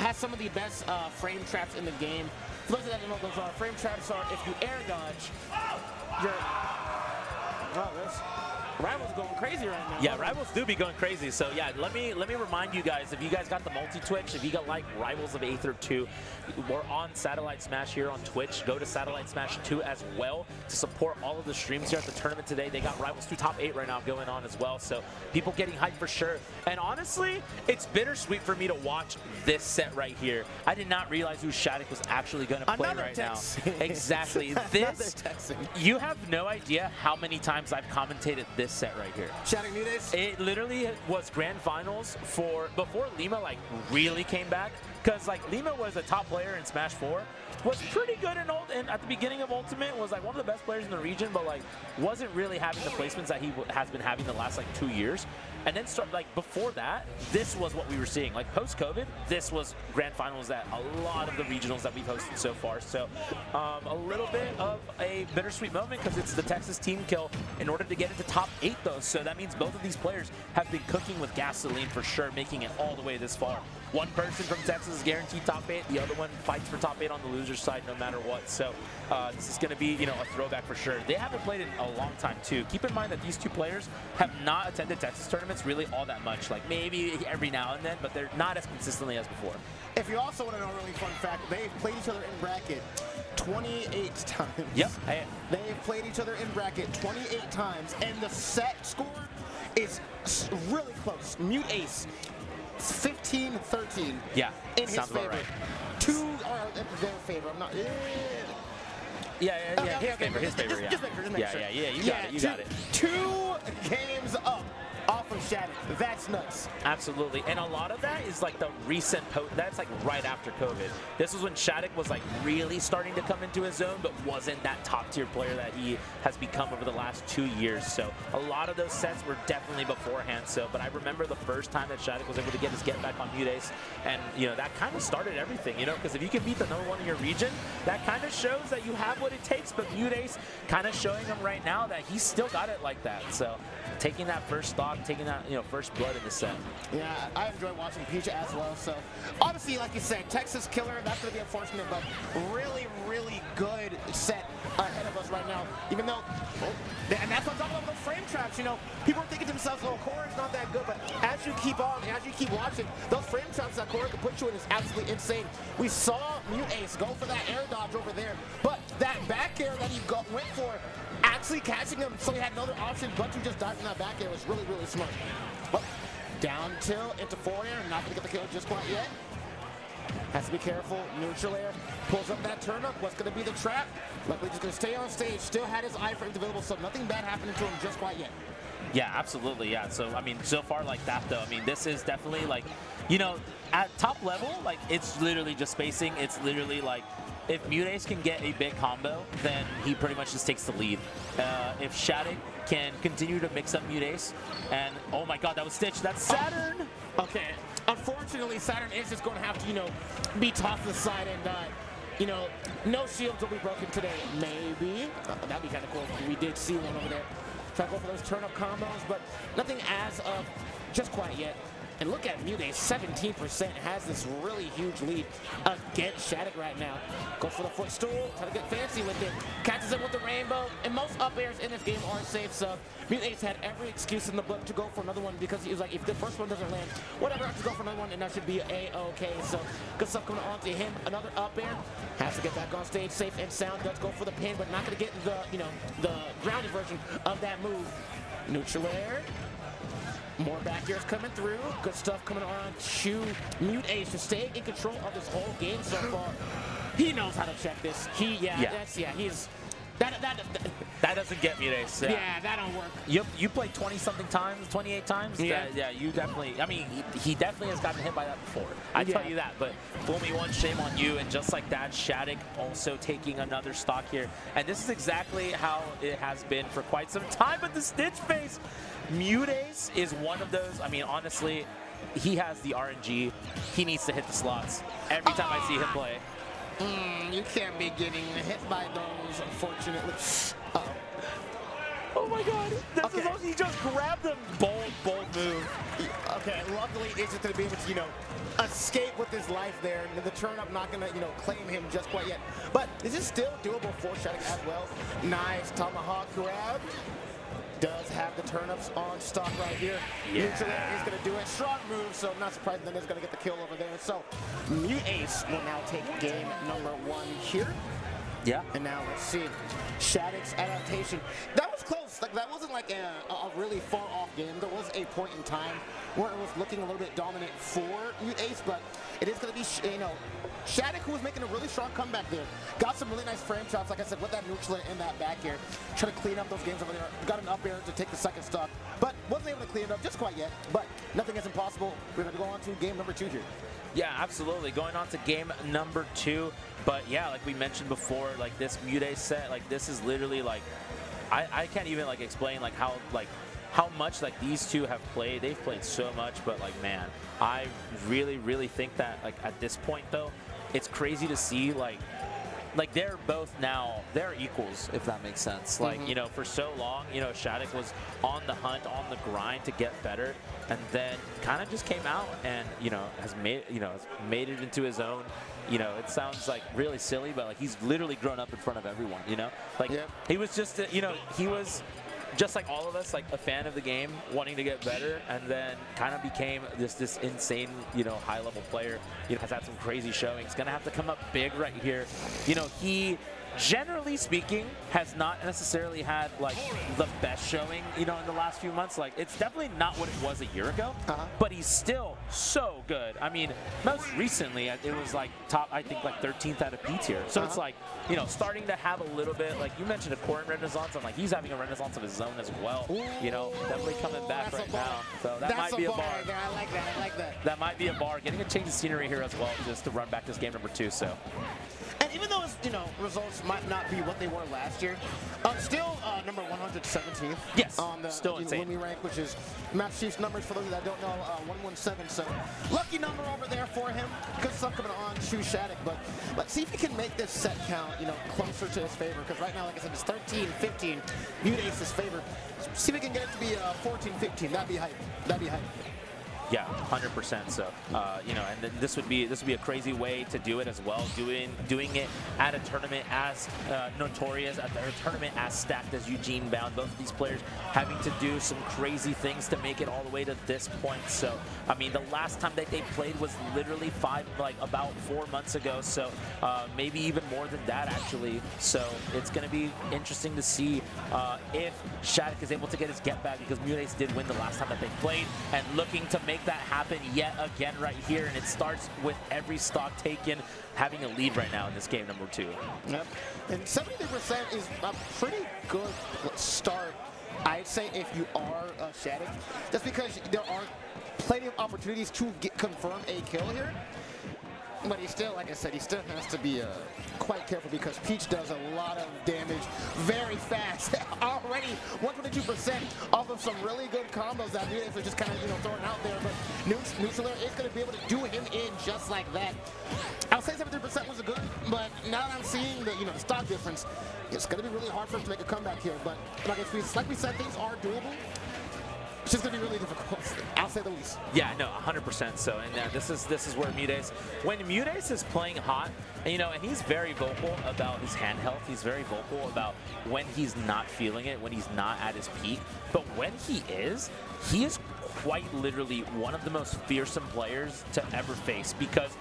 has some of the best frame traps in the game. For those that don't know what those are, frame traps are if you air dodge, you're... Oh, this... Rivals going crazy right now. Yeah, Rivals do be going crazy. So yeah, let me remind you guys, if you guys got the multi-Twitch, if you got like Rivals of Aether 2, we're on Satellite Smash here on Twitch. Go to Satellite Smash 2 as well to support all of the streams here at the tournament today. They got Rivals 2 top 8 right now going on as well. So people getting hyped for sure. And honestly, it's bittersweet for me to watch this set right here. I did not realize who SHADIC was actually going to play right now. Exactly. This, you have no idea how many times I've commentated this set right here. SHADIC MuteAce? It literally was grand finals for before Lima like really came back, because like Lima was a top player in Smash 4, was pretty good in at the beginning of Ultimate, was like one of the best players in the region, but like wasn't really having the placements that he has been having the last like 2 years. And then like before that, this was what we were seeing. Like post-COVID, this was grand finals at a lot of the regionals that we've hosted so far. So a little bit of a bittersweet moment, because it's the Texas team kill in order to get into top 8 though. So that means both of these players have been cooking with gasoline for sure, making it all the way this far. One person from Texas is guaranteed top 8. The other one fights for top 8 on the loser's side no matter what. So this is going to be, you know, a throwback for sure. They haven't played in a long time too. Keep in mind that these two players have not attended Texas tournaments really all that much. Like maybe every now and then, but they're not as consistently as before. If you also want to know a really fun fact, they've played each other in bracket 28 times. Yep. They've played each other in bracket 28 times, and the set score is really close. MuteAce 15-13. Yeah, in his sounds favor. about right. 2 are in their favor. I'm not. Yeah, his favor, yeah. Just make sure. Yeah, you got it. 2 games up off of SHADIC. That's nuts. Absolutely, and a lot of that is like the recent that's like right after COVID. This was when SHADIC was like really starting to come into his zone, but wasn't that top tier player that he has become over the last 2 years. So a lot of those sets were definitely beforehand. So, but I remember the first time that SHADIC was able to get his get back on MuteAce, and you know that kind of started everything. You know, because if you can beat the #1 in your region, that kind of shows that you have what it takes. But MuteAce kind of showing him right now that he's still got it like that. So taking that first stock, taking that first blood in the set. Yeah, I enjoy watching Peach as well. So obviously, like you said, Texas killer. That's going to be unfortunate, but really, really good set ahead of us right now. Even though, and that's on top of the frame traps. You know, people are thinking to themselves, "Oh, Corrin's not that good." But as you keep on, as you keep watching, those frame traps that Corrin can put you in is absolutely insane. We saw MuteAce go for that air dodge over there, but that back air that he went for, actually catching him, so he had another option but to just dive from that back air was really, really smart. But down tilt into forward air, not going to get the kill just quite yet. Has to be careful. Neutral air pulls up that turn up. What's going to be the trap? Luckily, just going to stay on stage. Still had his iframes available, so nothing bad happening to him just quite yet. Yeah, absolutely. Yeah. So I mean, so far like that though. I mean, this is definitely like, you know, at top level, like it's literally just spacing. It's literally like, if MuteAce can get a big combo, then he pretty much just takes the lead. If SHADIC can continue to mix up MuteAce, and oh my god, that was Stitch. That's Saturn. Okay. Unfortunately, Saturn is just going to have to, be tossed to the side and, no shields will be broken today. Maybe. That'd be kind of cool. We did see one over there. Try to go for those turn-up combos, but nothing as of just quite yet. And look at MuteAce, 17% has this really huge lead against SHADIC right now. Goes for the footstool, try to get fancy with it. Catches him with the rainbow, and most up airs in this game are safe, so MuteAce had every excuse in the book to go for another one, because he was like, if the first one doesn't land, whatever, I have to go for another one, and that should be A-okay. So good stuff coming on to him. Another up air, has to get back on stage safe and sound, does go for the pin, but not going to get the, the grounded version of that move. Neutral air. More back airs coming through. Good stuff coming on to MuteAce to stay in control of this whole game so far. He knows how to check this. He's that doesn't get MuteAce. Yeah, that don't work. You played 20-something times, 28 times. Yeah, you definitely. I mean, he definitely has gotten hit by that before. I tell you that. But fool me once, shame on you. And just like that, SHADIC also taking another stock here. And this is exactly how it has been for quite some time. But the Stitch face, MuteAce is one of those. I mean, honestly, he has the RNG. He needs to hit the slots every time I see him play. You can't be getting hit by those, unfortunately. Oh my God. This is also, he just grabbed him. Bold, bold move. Okay, luckily he's just going to be able to, escape with his life there. And the turn-up not going to, claim him just quite yet. But this is still doable for SHADIC as well. Nice tomahawk grab. Does have the turnips on stock right here. Yeah. MuteAce is going to do it. Strong move, so not surprising that he's going to get the kill over there. So MuteAce will now take game number 1 here. Yeah. And now let's see SHADIC's adaptation. That was close. Like that wasn't like a really far off game. There was a point in time where it was looking a little bit dominant for MuteAce, but it is going to be SHADIC, who was making a really strong comeback there. Got some really nice frame shots, like I said, with that neutral in that back air. Trying to clean up those games over there. Got an up air to take the second stock, but wasn't able to clean it up just quite yet. But nothing is impossible. We're going to go on to game number 2 here. Yeah, absolutely. Going on to game number 2. But yeah, like we mentioned before, like this MuteAce set, like this is literally like, I can't even like explain like how much like these two have played. They've played so much, but like, man, I really think that like at this point though, it's crazy to see like they're both now, they're equals, if that makes sense. Like, for so long, SHADIC was on the hunt, on the grind to get better, and then kind of just came out and, has made it into his own. It sounds like really silly, but like he's literally grown up in front of everyone, Like he was just, he was just like all of us, like a fan of the game, wanting to get better, and then kind of became this insane, high-level player. Has had some crazy showings. Gonna have to come up big right here. He, generally speaking, has not necessarily had like the best showing, in the last few months. Like it's definitely not what it was a year ago, but he's still so good. I mean, most recently it was like top, I think like 13th out of P tier. So it's like, starting to have a little bit, like you mentioned, a Corrin renaissance, and like he's having a renaissance of his own as well. Definitely coming back right now. So that might be a bar. I like that. I like that. That might be a bar. Getting a change of scenery here as well, just to run back this game number 2. So. And even though his, results might not be what they were last year, still number 117th. Yes, on the still insane. Lumi rank, which is Master Chief's numbers for those that don't know, 117. So lucky number over there for him. Good stuff coming on to SHADIC, but let's see if he can make this set count, closer to his favor. Because right now, like I said, it's 13-15. MuteAce's favor. See if we can get it to be 14-15. That'd be hype. That'd be hype. Yeah, 100%. So, and this would be a crazy way to do it as well. Doing it at a tournament as notorious, at a tournament as stacked as EugeneBound. Both of these players having to do some crazy things to make it all the way to this point. So, I mean, the last time that they played was literally about 4 months ago. So, maybe even more than that actually. So, it's going to be interesting to see if SHADIC is able to get his get back, because MuteAce did win the last time that they played, and looking to make that happen yet again right here. And it starts with every stock taken, having a lead right now in this game number 2. Yep. And 73% is a pretty good start, I'd say, if you are SHADIC, just because there are plenty of opportunities to confirm a kill here. But he still, like I said, he still has to be quite careful, because Peach does a lot of damage very fast. Already 122% off of some really good combos that MuteAce was just kind of, throwing out there. But Neutral is going to be able to do him in just like that. I'll say 73% was a good, but now that I'm seeing the, the stock difference, it's going to be really hard for him to make a comeback here. But like we said, things are doable. It's just gonna be really difficult, I'll say the least. Yeah, no, 100%. So, and this is where MuteAce, when MuteAce is playing hot, and he's very vocal about his hand health. He's very vocal about when he's not feeling it, when he's not at his peak. But when he is quite literally one of the most fearsome players to ever face, because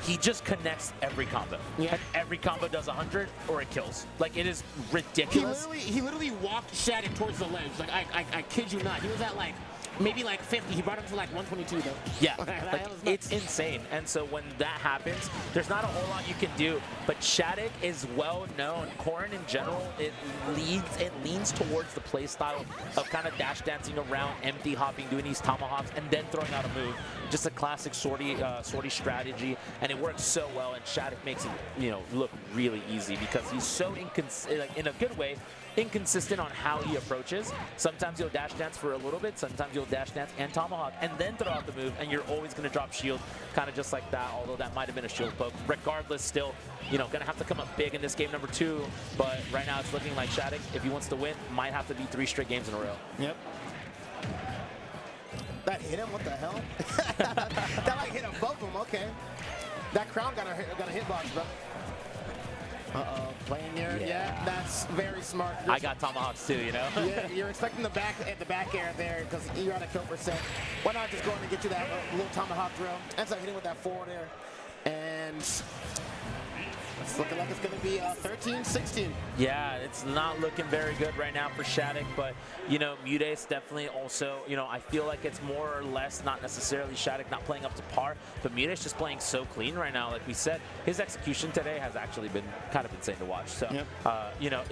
he just connects every combo. Yeah. And every combo does 100 or it kills. Like, it is ridiculous. He literally walked SHADIC towards the ledge. Like, I kid you not. He was at like maybe like 50. He brought him to like 122 though. Yeah, like, it's insane. And so when that happens, there's not a whole lot you can do. But SHADIC is well known. Corrin in general, it leans towards the play style of kind of dash dancing around, empty hopping, doing these tomahawks, and then throwing out a move. Just a classic sortie strategy, and it works so well. And SHADIC makes it, look really easy, because he's so in a good way, inconsistent on how he approaches. Sometimes he'll dash dance for a little bit, sometimes he'll dash dance and tomahawk, and then throw out the move, and you're always going to drop shield, kind of just like that, although that might have been a shield poke. Regardless, still, you know, going to have to come up big in this game number 2, but right now it's looking like SHADIC, if he wants to win, might have to be 3 straight games in a row. Yep. That hit him? What the hell? That like hit him both of them. Okay. That crown got a hitbox, bro. Uh-oh. Playing near. Yeah, that's very smart. I got tomahawks too, you know? Yeah, you're expecting the back air there because you're at a kill percent. Why not just go in and get you that little tomahawk drill? Ends up hitting with that forward air. And it's looking like it's going to be 13-16. Yeah, it's not looking very good right now for SHADIC, but, you know, MuteAce definitely also, you know, I feel like it's more or less not necessarily SHADIC not playing up to par, but MuteAce just playing so clean right now. Like we said, his execution today has actually been kind of insane to watch. So, yep. You know,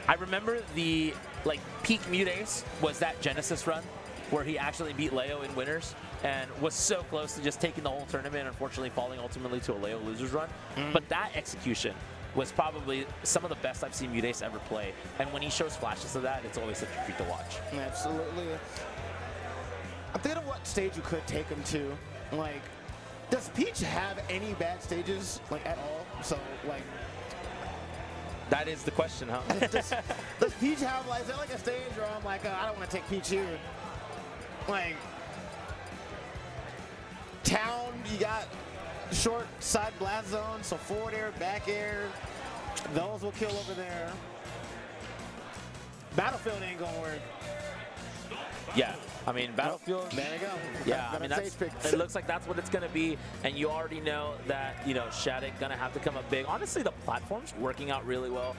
I remember the, like, peak MuteAce was that Genesis run where he actually beat Leo in winners and was so close to just taking the whole tournament, unfortunately falling ultimately to a Leo losers run. But that execution was probably some of the best I've seen MuteAce ever play. And when he shows flashes of that, it's always such a treat to watch. Absolutely. I'm thinking of what stage you could take him to. Like, does Peach have any bad stages, like, at all? So, like... That is the question, huh? does Peach have, like, is there like a stage where I'm like, I don't want to take Peach here? Like, town, you got short side blast zone, so forward air, back air, those will kill over there. Battlefield ain't gonna work. Yeah, I mean, Battlefield. There you go. Yeah, I mean, it looks like that's what it's going to be, and you already know that, you know, SHADIC going to have to come up big. Honestly, the platform's working out really well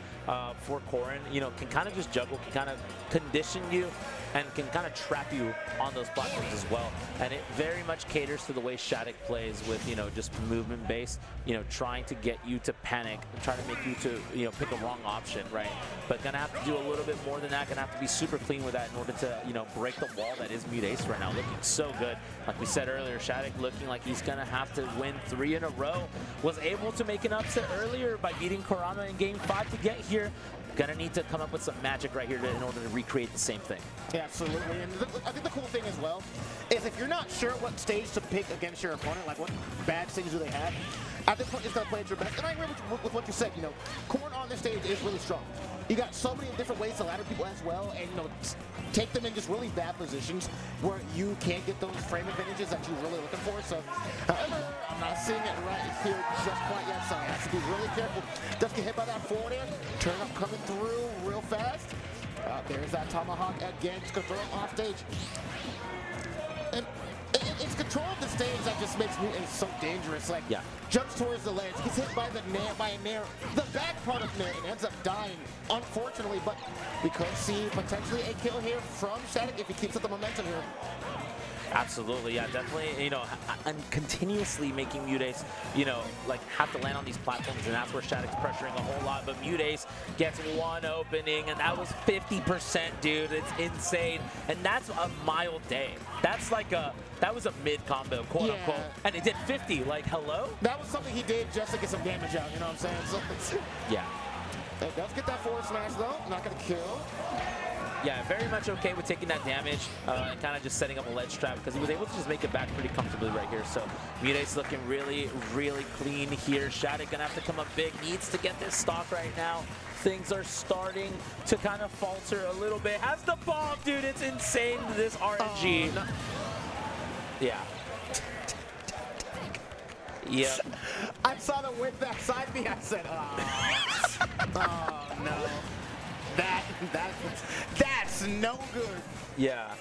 for Corrin. You know, can kind of just juggle, can kind of condition you, and can kind of trap you on those platforms as well. And it very much caters to the way SHADIC plays with, you know, just movement based, you know, trying to get you to panic, trying to make you to, you know, pick a wrong option, right? But going to have to do a little bit more than that, going to have to be super clean with that in order to, you know, break the wall that is MuteAce right now, looking so good. Like we said earlier, SHADIC looking like he's going to have to win 3 in a row. Was able to make an upset earlier by beating Kurama in Game 5 to get here. Gonna need to come up with some magic right here in order to recreate the same thing. Yeah, absolutely. And I think the cool thing as well is if you're not sure what stage to pick against your opponent, like what bad stages do they have, at this point, just gotta play at your best. And I agree with what you said. You know, Corrin on this stage is really strong. You got so many different ways to ladder people as well, and you know, take them in just really bad positions where you can't get those frame advantages that you're really looking for. So, however, I'm not seeing it right here just quite yet, so I have to be really careful. Doesn't get hit by that forward air, turn up coming through real fast. There's that tomahawk again, just gonna throw him off stage. And it's control of the stage that just makes MuteAce so dangerous. Like, jumps towards the ledge, gets hit by a nair, the back part of nair, and ends up dying, unfortunately. But we could see potentially a kill here from SHADIC if he keeps up the momentum here. Absolutely, yeah, definitely, you know, and continuously making MuteAce, you know, like have to land on these platforms, and that's where SHADIC's pressuring a whole lot, but MuteAce gets one opening, and that was 50%, dude. It's insane, and that's a mild day. That's like that was a mid combo, quote unquote, and it did 50, like, hello? That was something he did just to get some damage out, you know what I'm saying? So, yeah. It does get that forward smash, though, not gonna kill. Yeah, very much okay with taking that damage and kind of just setting up a ledge trap because he was able to just make it back pretty comfortably right here. So MuteAce looking really, really clean here. SHADIC gonna have to come up big, needs to get this stock right now. Things are starting to kind of falter a little bit. Has the bomb, dude, it's insane, this RNG. No. Yeah. Yep. I saw the whip that side B, I said, oh no. That's no good. Yeah.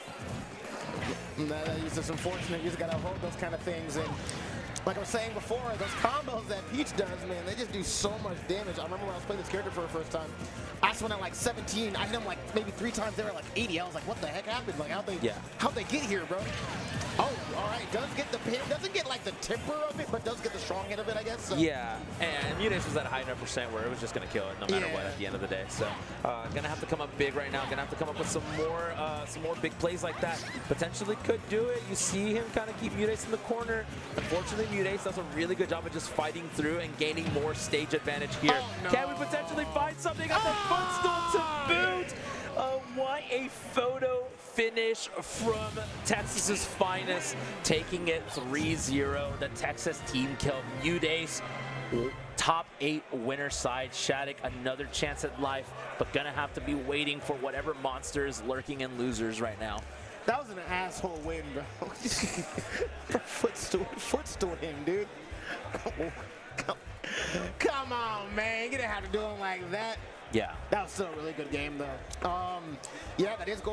It's just unfortunate. You just gotta hold those kind of things. And like I was saying before, those combos that Peach does, man, they just do so much damage. I remember when I was playing this character for the first time. I just went at like 17. I hit him like maybe 3 times there at like 80. I was like, what the heck happened? Like how'd they get here, bro? Oh, all right. Does get the pin. Doesn't get like the temper of it, but does get the strong end of it, I guess. So. Yeah, and MuteAce was at a high enough percent where it was just going to kill it no matter what at the end of the day. So gonna have to come up big right now. Gonna have to come up with some more big plays like that. Potentially could do it. You see him kind of keep MuteAce in the corner. Unfortunately, MuteAce does a really good job of just fighting through and gaining more stage advantage here. Oh, no. Can we potentially find something on the footstool to boot? What a photo finish from Texas's finest, taking it 3-0. The Texas team killed MuteAce. Top 8 winner side. SHADIC, another chance at life, but gonna have to be waiting for whatever monster is lurking in losers right now. That was an asshole win, bro. Footstool him, dude. Come on, man. You didn't have to do him like that. Yeah. That was still a really good game, though. Yeah, that is going.